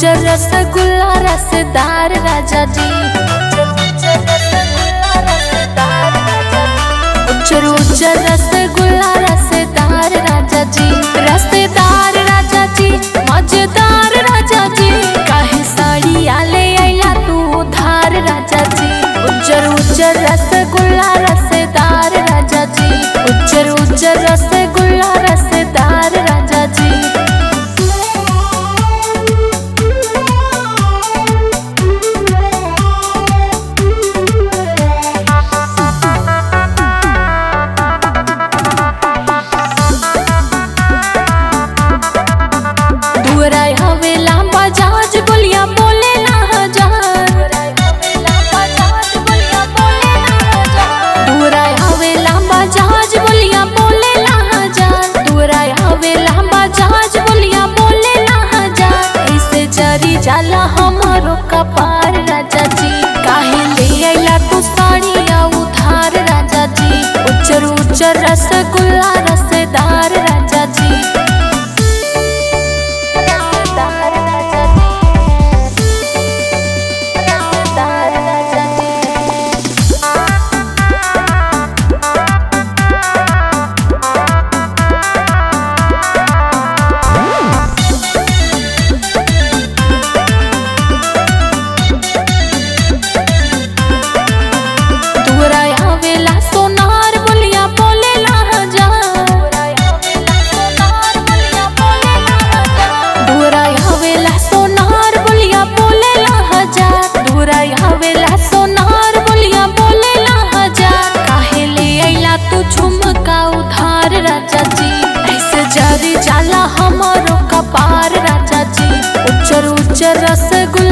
उच्चर रसगुल्ला रसदार राजा जी। उच्चर रसगुल्ला रसदार राजा जी। रसदार राजा जी मजेदार राजा जी। काहे साड़ी आले आइला तू उधार राजा जी। उच्चर रसगुल्ला रसदार राजा जी। उच्चर रसगुल्ला रसदार राजा जी। जहाज बोलिया बोले ना हजार। दूराय हवे लंबा जहाज बोलिया बोले ना हजार। दूराय हवे लंबा जहाज बोलिया बोले ना हजार। ऐसे जरी जाला हमारो कपार राजा जी। काहे ले आइला तू साड़िया उधार राजा जी। उच्चर रसगुल्ला रसदार राजा जी। राजा जी ऐसे जरी जाला हमारो कपार राजा जी। उच्चर रसगुल्ला